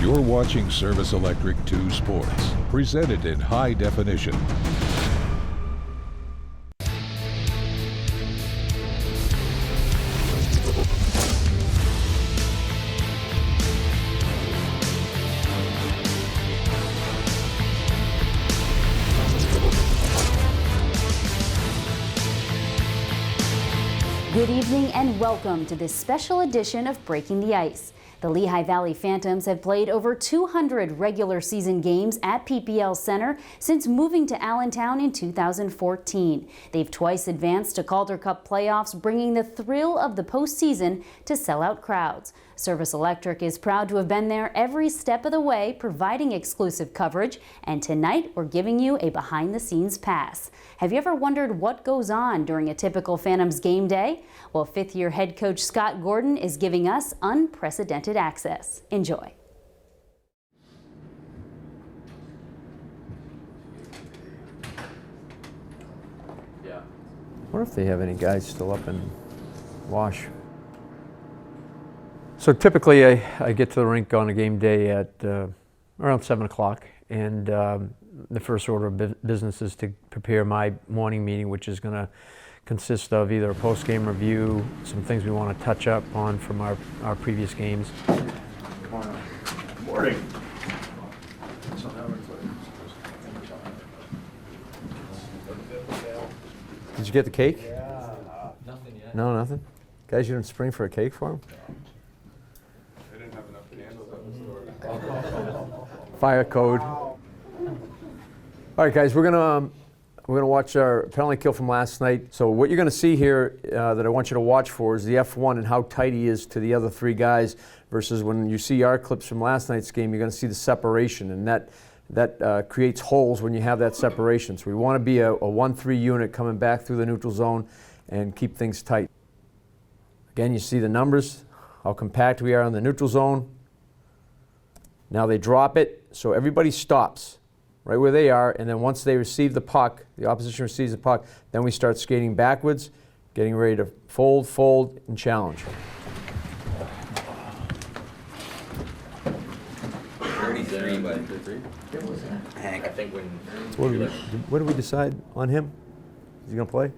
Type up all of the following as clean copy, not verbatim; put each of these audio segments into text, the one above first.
You're watching Service Electric 2 Sports, presented in high definition. Good evening and welcome to this special edition of Breaking the Ice. The Lehigh Valley Phantoms have played over 200 regular season games at PPL Center since moving to Allentown in 2014. They've twice advanced to Calder Cup playoffs, bringing the thrill of the postseason to sellout crowds. Service Electric is proud to have been there every step of the way, providing exclusive coverage, and tonight we're giving you a behind-the-scenes pass. Have you ever wondered what goes on during a typical Phantoms game day? Well, fifth-year head coach Scott Gordon is giving us unprecedented access. Enjoy. I wonder if they have any guys still up in Wash. So typically I get to the rink on a game day at around 7 o'clock, and the first order of business is to prepare my morning meeting, which is going to consist of either a post-game review, some things we want to touch up on from our previous games. Morning. Did you get the cake? Yeah. Nothing yet. No, nothing? Guys, you didn't spring for a cake for him? I didn't have enough candles at the store. Fire code. All right, guys, we're gonna watch our penalty kill from last night. So what you're gonna see here that I want you to watch for is the F1 and how tight he is to the other three guys, versus when you see our clips from last night's game, you're gonna see the separation, and that creates holes when you have that separation. So we want to be a 1-3 unit coming back through the neutral zone and keep things tight. Again, you see the numbers, how compact we are in the neutral zone. Now they drop it, so everybody stops right where they are, and then once they receive the puck, the opposition receives the puck, then we start skating backwards, getting ready to fold, and challenge. 33 by 33. Hank. I think when. So what do we decide on him? Is he going to play?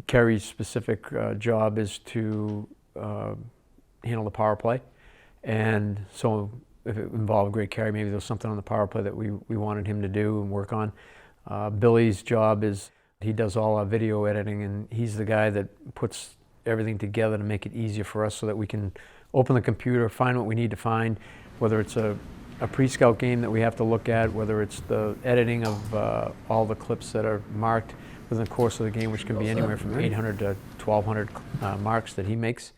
Kerry's specific job is to handle the power play, and so if it involved Great Kerry, maybe there was something on the power play that we wanted him to do and work on. Billy's job is he does all our video editing, and he's the guy that puts everything together to make it easier for us so that we can open the computer, find what we need to find, whether it's a pre-scout game that we have to look at, whether it's the editing of all the clips that are marked within the course of the game, which can be anywhere from 800 to 1,200 marks that he makes.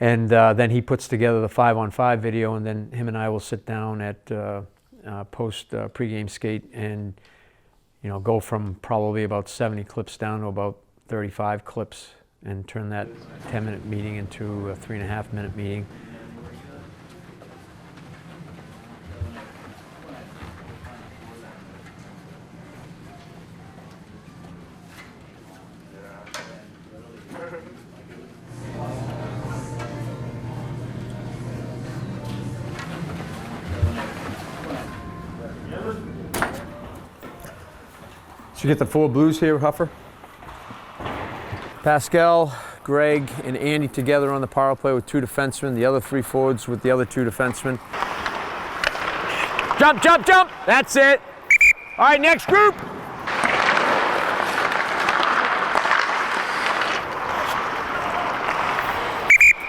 And then he puts together the 5-on-5 video, and then him and I will sit down at post pre-game skate and go from probably about 70 clips down to about 35 clips, and turn that 10-minute meeting into a 3.5-minute meeting. So you get the 4 blues here, Huffer? Pascal, Greg, and Andy together on the power play with 2 defensemen, the other 3 forwards with the other 2 defensemen. Jump, jump, jump! That's it! All right, next group!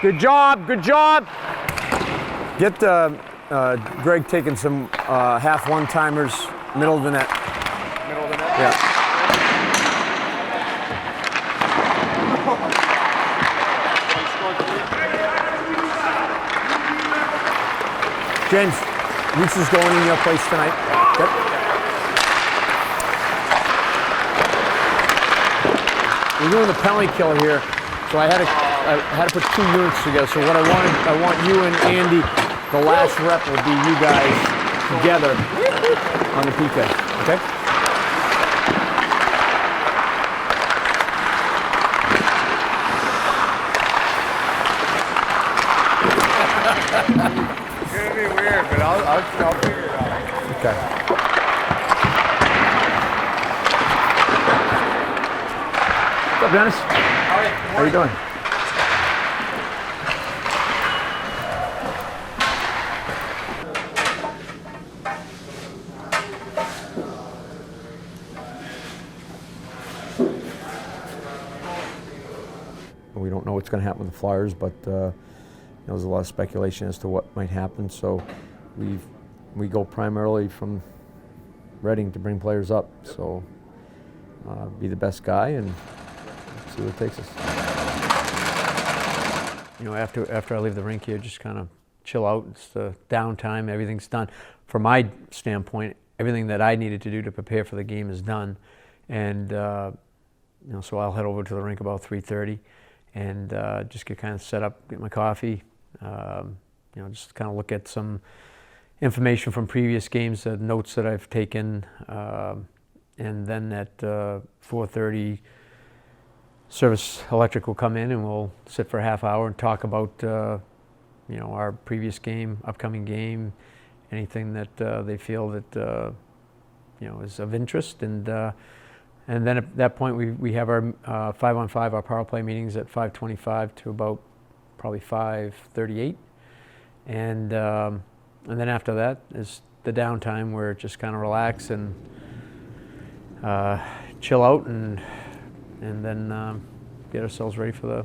Good job, good job! Get Greg taking some half one-timers, middle of the net. Middle of the net? Yeah. James, Reese is going in your place tonight. Yep. We're doing the penalty killer here, so I had to put 2 units together. So what I want you and Andy, the last rep will be you guys together on the PK. Okay? I'll figure it out. Okay. What's up, Dennis? How are you doing? We don't know what's going to happen with the Flyers, but there's a lot of speculation as to what might happen. So we go primarily from Reading to bring players up. So be the best guy and see where it takes us. You know, after I leave the rink here, just kind of chill out. It's the downtime. Everything's done. From my standpoint, everything that I needed to do to prepare for the game is done, and so I'll head over to the rink about 3:30. And just get kind of set up, get my coffee, just kind of look at some information from previous games, notes that I've taken, and then at 4:30, Service Electric will come in and we'll sit for a half hour and talk about, our previous game, upcoming game, anything that they feel that, is of interest. And then at that point, we have our 5-on-5, our power play meetings at 5:25 to about probably 5:38. And then after that is the downtime where it just kind of relax and chill out and then get ourselves ready for the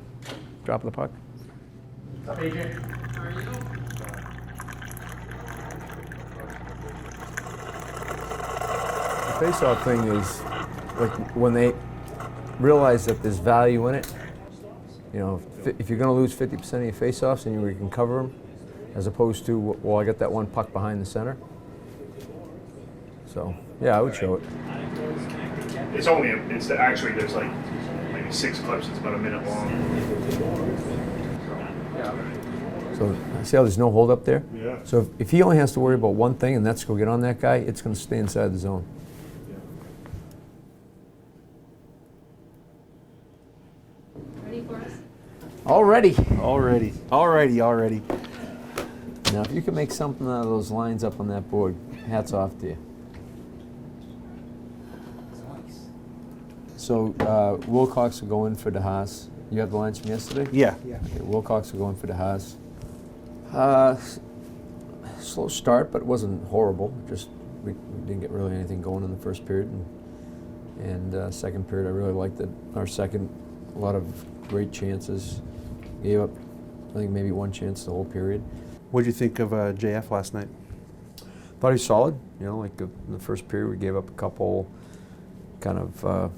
drop of the puck. What's up, AJ? How are you? The face-off thing is, like, when they realize that there's value in it, if you're going to lose 50% of your face-offs and you can cover them, as opposed to, well, I got that one puck behind the center. So, yeah, I would show it. Actually, there's like maybe 6 clips. It's about a minute long. So, see how there's no hold up there? Yeah. So if he only has to worry about one thing, and that's go get on that guy, it's going to stay inside the zone. Ready for us? Already. Already. Now, if you can make something out of those lines up on that board, hats off to you. So, Wilcox will go in for DeHaas. You have the lines from yesterday? Yeah. Okay, Wilcox will go in for DeHaas. Slow start, but it wasn't horrible. Just we didn't get really anything going in the first period. And second period, I really liked it. Our second, a lot of great chances. Gave up, I think, maybe one chance the whole period. What did you think of JF last night? Thought he was solid. Like in the first period, we gave up a couple kind of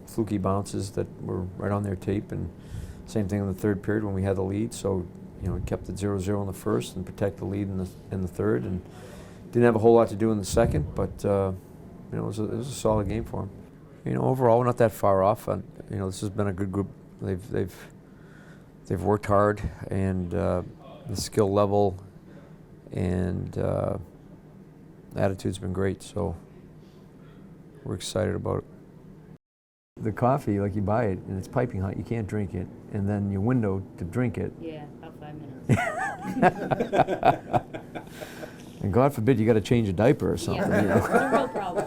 fluky bounces that were right on their tape, and same thing in the third period when we had the lead. So, we kept it 0-0 in the first and protect the lead in the third, and didn't have a whole lot to do in the second. But it was a solid game for him. Overall, we're not that far off. This has been a good group. They've worked hard, and the skill level and attitude's been great. So we're excited about it. The coffee, like you buy it and it's piping hot, you can't drink it, and then your window to drink it. Yeah, about 5 minutes. And God forbid you got to change a diaper or something. Yeah, it's a real problem.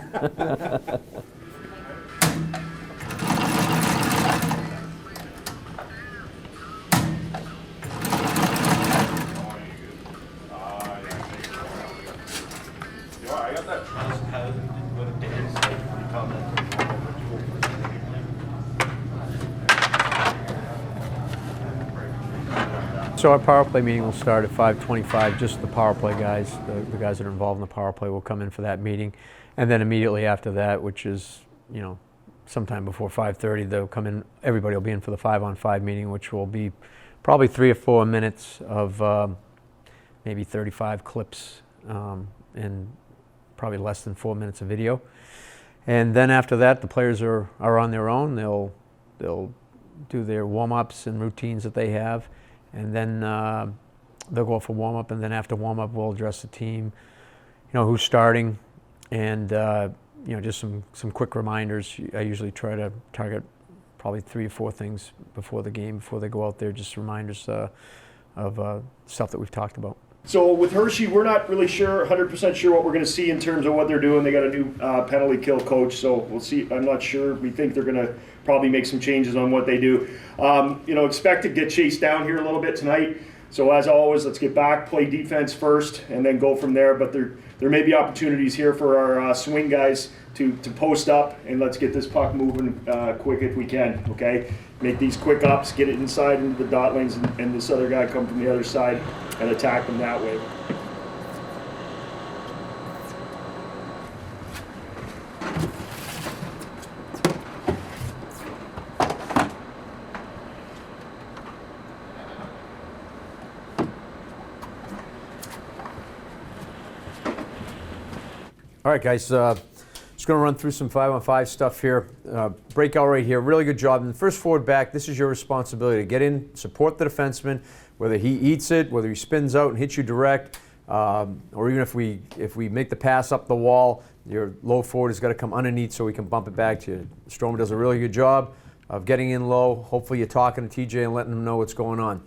So our power play meeting will start at 5:25. Just the power play guys, the guys that are involved in the power play will come in for that meeting. And then immediately after that, which is, sometime before 5:30, they'll come in, everybody will be in for the 5-on-5 meeting, which will be probably 3 or 4 minutes of maybe 35 clips and probably less than 4 minutes of video. And then after that, the players are on their own. They'll do their warm-ups and routines that they have. And then they'll go for warm-up, and then after warm-up, we'll address the team, who's starting, and just some quick reminders. I usually try to target probably 3 or 4 things before the game, before they go out there, just reminders of stuff that we've talked about. So with Hershey, we're not really sure, 100% sure what we're going to see in terms of what they're doing. They got a new penalty kill coach, so we'll see. I'm not sure. We think they're going to probably make some changes on what they do. Expect to get chased down here a little bit tonight. So as always, let's get back, play defense first, and then go from there. But there may be opportunities here for our swing guys to post up, and let's get this puck moving quick if we can, okay? Make these quick ups, get it inside into the dot lanes, and this other guy come from the other side and attack them that way. All right, guys. Just going to run through some 5-on-5 stuff here. Breakout right here. Really good job. And the first forward back, this is your responsibility to get in, support the defenseman, whether he eats it, whether he spins out and hits you direct, or even if we make the pass up the wall, your low forward has got to come underneath so we can bump it back to you. Stromer does a really good job of getting in low. Hopefully you're talking to TJ and letting him know what's going on.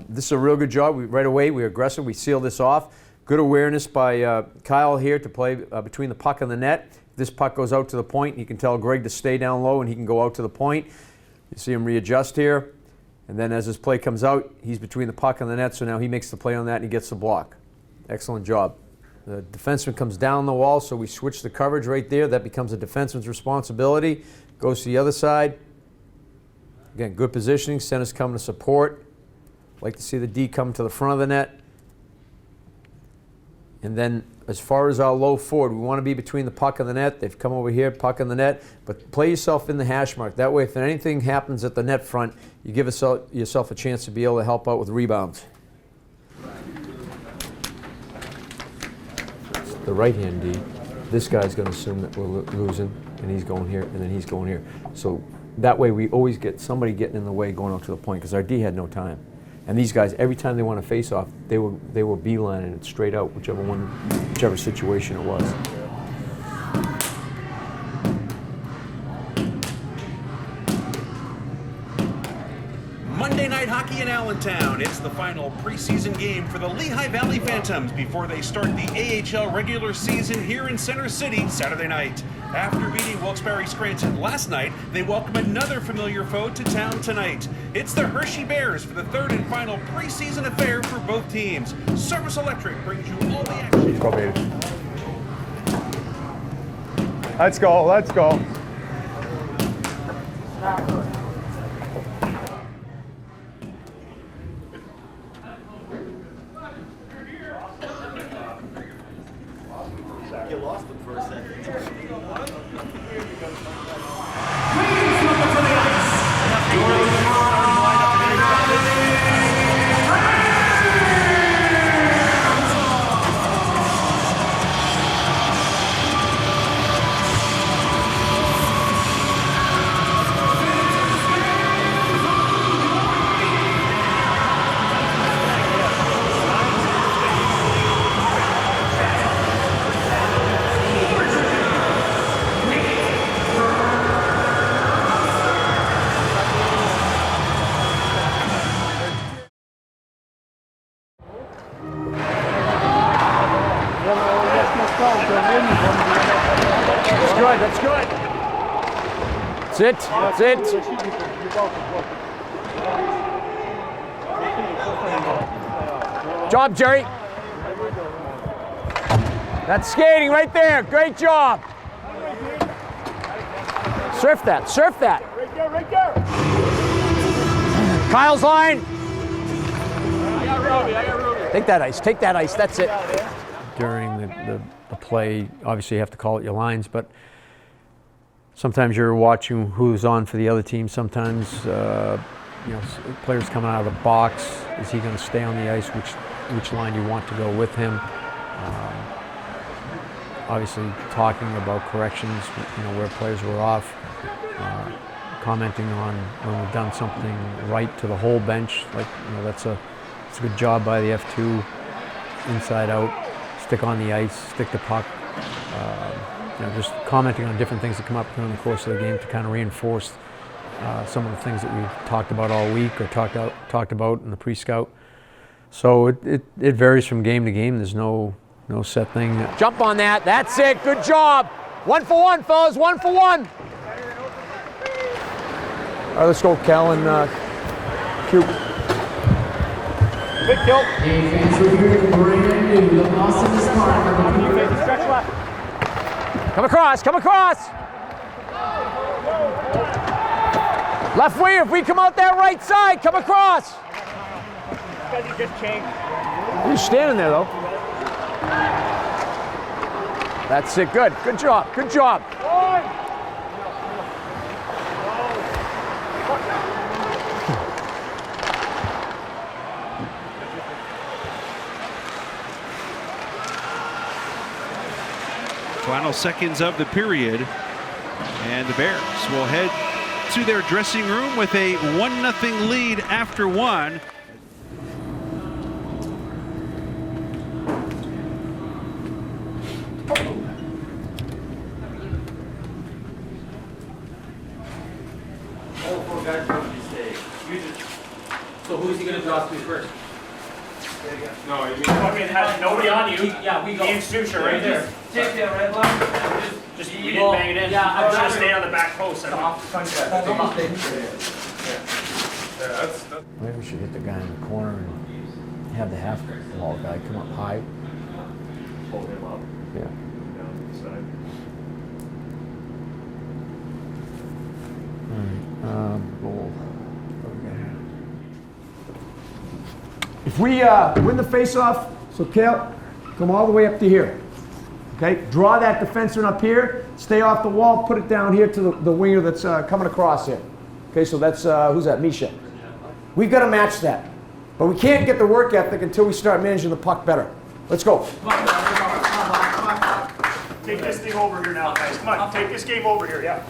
This is a real good job. Right away, we're aggressive. We seal this off. Good awareness by Kyle here to play between the puck and the net. If this puck goes out to the point, you can tell Greg to stay down low and he can go out to the point. You see him readjust here. And then as his play comes out, he's between the puck and the net, so now he makes the play on that and he gets the block. Excellent job. The defenseman comes down the wall, so we switch the coverage right there. That becomes a defenseman's responsibility. Goes to the other side. Again, good positioning. Center's coming to support. Like to see the D come to the front of the net. And then as far as our low forward, we want to be between the puck and the net. They've come over here, puck and the net. But play yourself in the hash mark. That way, if anything happens at the net front, you give yourself a chance to be able to help out with rebounds. The right-hand D, this guy's going to assume that we're losing, and he's going here, and then he's going here. So that way, we always get somebody getting in the way going out to the point, because our D had no time. And these guys, every time they want to face off, they were beelining it straight out, whichever situation it was. Monday night hockey in Allentown. It's the final preseason game for the Lehigh Valley Phantoms before they start the AHL regular season here in Center City Saturday night. After beating Wilkes-Barre Scranton last night, they welcome another familiar foe to town tonight. It's the Hershey Bears for the third and final preseason affair for both teams. Service Electric brings you all the action. Let's go, let's go. You lost them for a second. That's good. That's it. That's it. Job, Jerry. That's skating right there. Great job. Surf that. Surf that. Right there, right there. Kyle's line. I got Ruby. Take that ice. Take that ice. That's it. During the play, obviously you have to call it your lines, but sometimes you're watching who's on for the other team. Sometimes, players coming out of the box. Is he going to stay on the ice? Which line you want to go with him? Obviously, talking about corrections, where players were off. Commenting on when we've done something right to the whole bench. That's a good job by the F2. Inside out. Stick on the ice, stick the puck, just commenting on different things that come up during the course of the game to kind of reinforce some of the things that we've talked about all week or talked about in the pre-scout. So it varies from game to game. There's no set thing. Jump on that. That's it. Good job. 1 for 1, fellas. 1 for 1. All right, let's go, Cal and Cube. Big kill. Come across. Come across. Left wing. If we come out that right side, come across. He's standing there, though. That's it. Good. Good job. Good job. Final seconds of the period, and the Bears will head to their dressing room with a 1-0 lead after 1. All 4 guys want to stay. So who's he going to toss to first? No, you mean Fucking had nobody on you. Yeah, we go. Me and Susha right there. Take that red line. Just we didn't bang it in. Yeah, I was I'm gonna stay on the back post. I Maybe we should hit the guy in the corner and have the half wall guy come up high. Pull him up. Yeah. Down the side. Goal. If we win the face-off, so Cal, come all the way up to here. Okay, draw that defenseman up here, stay off the wall, put it down here to the winger that's coming across here. Okay, so that's, who's that, Misha? We've got to match that. But we can't get the work ethic until we start managing the puck better. Let's go. Take this thing over here now, guys. Come on, take this game over here, yeah.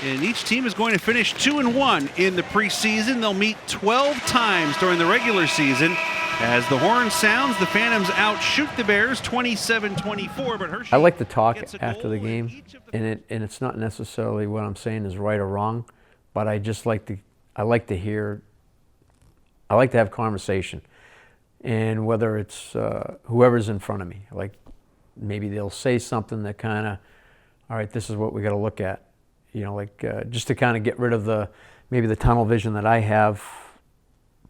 And each team is going to finish 2-1 in the preseason. They'll meet 12 times during the regular season. As the horn sounds, the Phantoms outshoot the Bears 27-24. But Hershey I like to talk gets a after goal the in game, each of the and it's not necessarily what I'm saying is right or wrong, but I like to hear. I like to have conversation, and whether it's whoever's in front of me, like maybe they'll say something that kind of, all right, this is what we got to look at. You know, like just to kind of get rid of maybe the tunnel vision that I have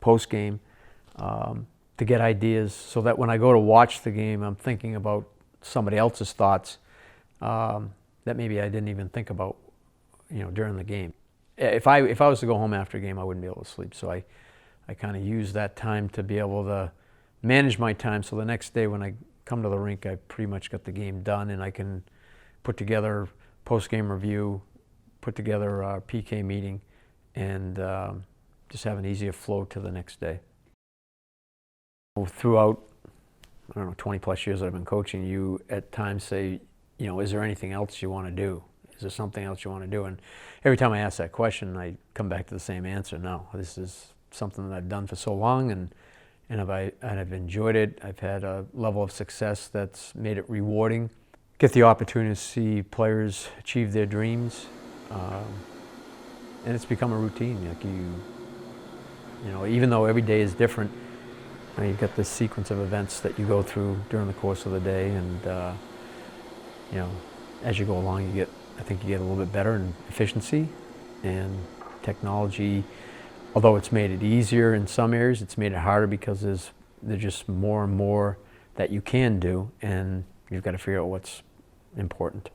post game, to get ideas so that when I go to watch the game, I'm thinking about somebody else's thoughts that maybe I didn't even think about, you know, during the game. If I was to go home after a game, I wouldn't be able to sleep. So I kind of use that time to be able to manage my time. So the next day when I come to the rink, I pretty much got the game done, and I can put together post-game review, put together a PK meeting, and just have an easier flow to the next day. Throughout, I don't know, 20 plus years that I've been coaching, you at times say, you know, is there anything else you want to do? Is there something else you want to do? And every time I ask that question, I come back to the same answer. No, this is something that I've done for so long, and I've enjoyed it. I've had a level of success that's made it rewarding. Get the opportunity to see players achieve their dreams. And it's become a routine. Like you know, even though every day is different, you've got this sequence of events that you go through during the course of the day, and you know, as you go along, I think you get a little bit better in efficiency and technology. Although it's made it easier in some areas, it's made it harder because there's just more and more that you can do, and you've got to figure out what's important.